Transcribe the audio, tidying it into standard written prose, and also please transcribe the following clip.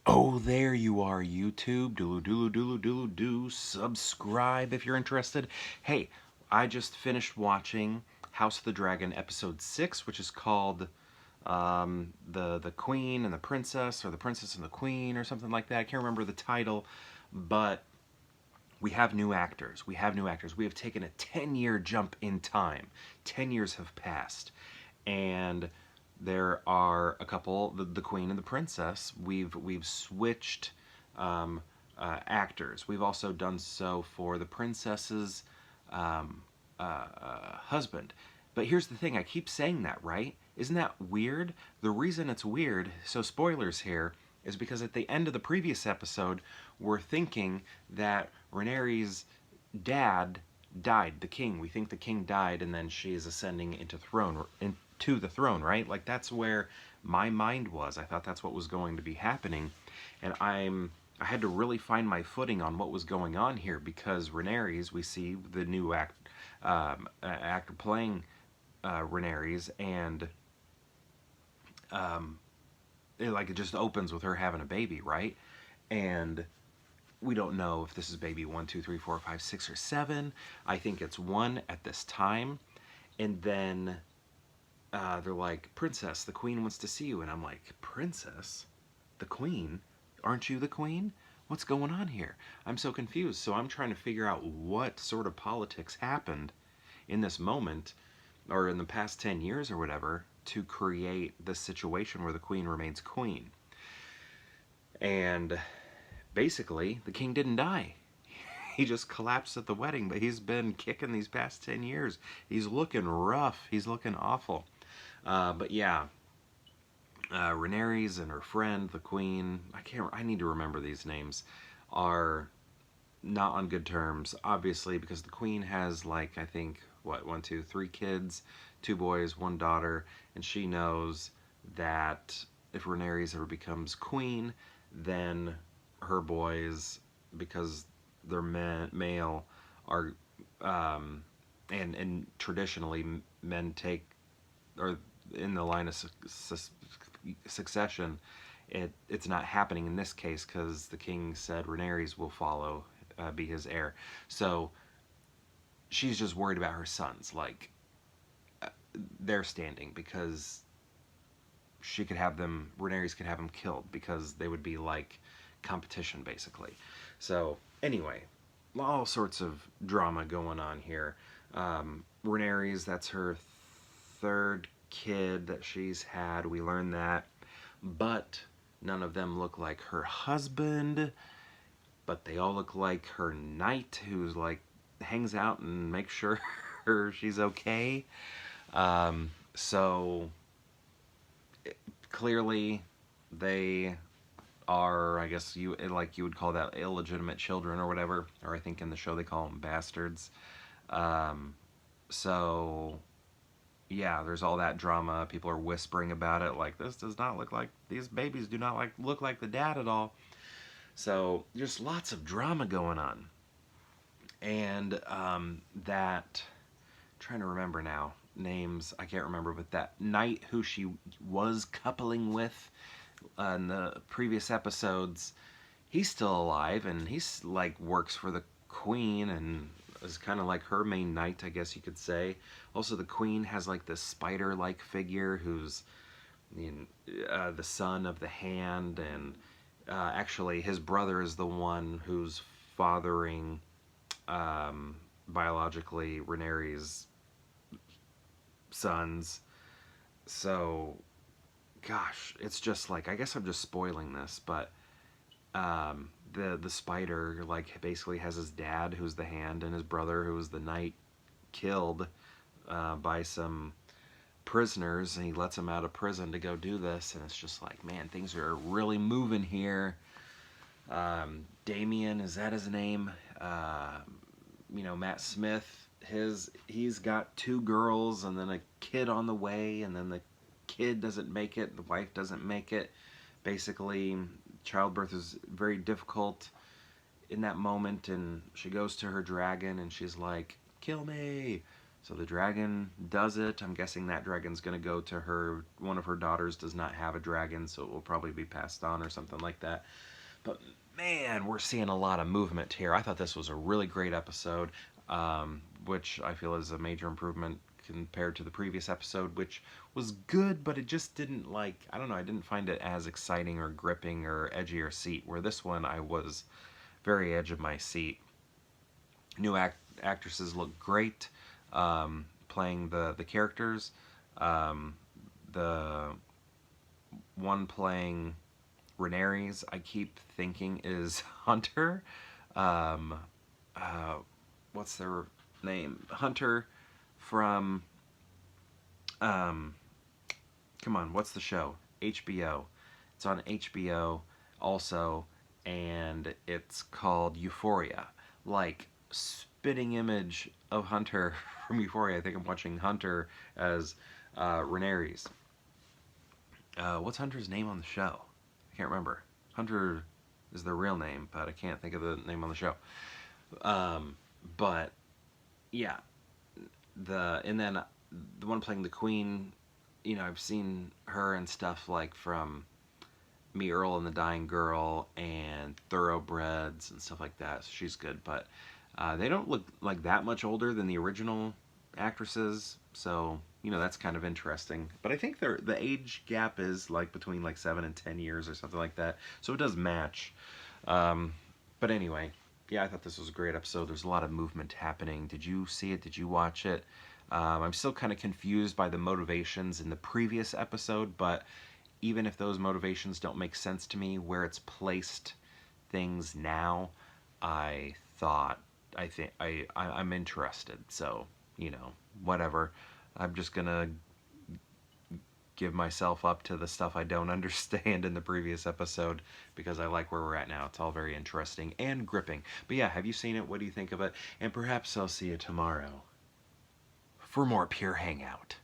Oh, there you are, YouTube. Do subscribe if you're interested. Hey, I just finished watching House of the Dragon episode 6, which is called the Queen and the Princess, or the Princess and the Queen, or something like that. I can't remember the title, but we have new actors. We have new actors. We have taken a 10-year jump in time. 10 years have passed. And there are a couple, the Queen and the Princess, we've switched actors. We've also done so for the Princess's husband. But here's the thing, I keep saying that, right? Isn't that weird? The reason it's weird, so spoilers here, is because at the end of the previous episode, we're thinking that Rhaenyra's dad died, the king. We think the king died, and then she is ascending into the throne, right? Like that's where my mind was. I thought that's what was going to be happening, and I had to really find my footing on what was going on here because Rhaenyra's, we see the new actor playing Rhaenyra's, and it just opens with her having a baby, right? And we don't know if this is baby 1, 2, 3, 4, 5, 6, or 7. I think it's 1 at this time. And then they're like, Princess, the Queen wants to see you. And I'm like, Princess? The Queen? Aren't you the Queen? What's going on here? I'm so confused. So I'm trying to figure out what sort of politics happened in this moment, or in the past 10 years or whatever, to create this situation where the Queen remains Queen. And basically, the king didn't die. He just collapsed at the wedding, but he's been kicking these past 10 years. He's looking rough. He's looking awful. But yeah, Rhaenyra and her friend, the queen, I need to remember these names, are not on good terms, obviously, because the queen has, like, I think, what, 1, 2, 3 kids, 2 boys, 1 daughter, and she knows that if Rhaenyra ever becomes queen, then her boys, because they're male, are and traditionally men take, or in the line of succession, it's not happening in this case because the king said Rhaenyra will follow, be his heir. So she's just worried about her sons, like their standing, because she could have them, Rhaenyra could have them killed because they would be like competition basically. So anyway, all sorts of drama going on here. Rhaenyra's, that's her 3rd kid that she's had. We learned that, but none of them look like her husband. But they all look like her knight, who's like hangs out and makes sure she's okay. So clearly they are, I guess you would call that illegitimate children or whatever, or I think in the show they call them bastards. So yeah, there's all that drama. People are whispering about it, like this does not look like, these babies do not look like the dad at all. So there's lots of drama going on, and that, trying to remember now names, I can't remember, but that knight who she was coupling with in the previous episodes, he's still alive, and he's like works for the queen and is kind of like her main knight, I guess you could say. Also, the queen has like this spider-like figure who's the son of the hand, and actually his brother is the one who's fathering biologically Rhaenyra's sons. So gosh, it's just like, I guess I'm just spoiling this, but the spider like basically has his dad, who's the hand, and his brother, who was the knight, killed by some prisoners, and he lets them out of prison to go do this, and it's just like, man, things are really moving here. Damien, is that his name? Matt Smith, he's got 2 girls and then a kid on the way, and then the kid doesn't make it, the wife doesn't make it. Basically, childbirth is very difficult in that moment, and she goes to her dragon and she's like, kill me, So the dragon does it. I'm guessing that dragon's going to go to her. One of her daughters does not have a dragon, so it will probably be passed on or something like that. But man, we're seeing a lot of movement here. I thought this was a really great episode, which I feel is a major improvement compared to the previous episode, which was good, but it just didn't I don't know, I didn't find it as exciting or gripping or edgier seat. Where this one, I was very edge of my seat. New actresses look great, playing the characters. The one playing Rhaenyra's, I keep thinking is Hunter. Um, uh, what's their name? Hunter from. Um, come on, what's the show? HBO. It's on HBO also, and it's called Euphoria. Like, spitting image of Hunter from Euphoria. I think I'm watching Hunter as Rhaenyra's. What's Hunter's name on the show? I can't remember. Hunter is their real name, but I can't think of the name on the show. But yeah, and then the one playing the Queen, I've seen her and stuff like from Me, Earl and the Dying Girl and Thoroughbreds and stuff like that. So she's good, but they don't look like that much older than the original actresses. So that's kind of interesting. But I think the age gap is like between like 7 and 10 years or something like that. So it does match. But anyway, yeah, I thought this was a great episode. There's a lot of movement happening. Did you see it? Did you watch it? I'm still kind of confused by the motivations in the previous episode, but even if those motivations don't make sense to me, where it's placed things now, I'm interested. So, whatever. I'm just gonna give myself up to the stuff I don't understand in the previous episode because I like where we're at now. It's all very interesting and gripping. But yeah, have you seen it? What do you think of it? And perhaps I'll see you tomorrow for more Pure Hangout.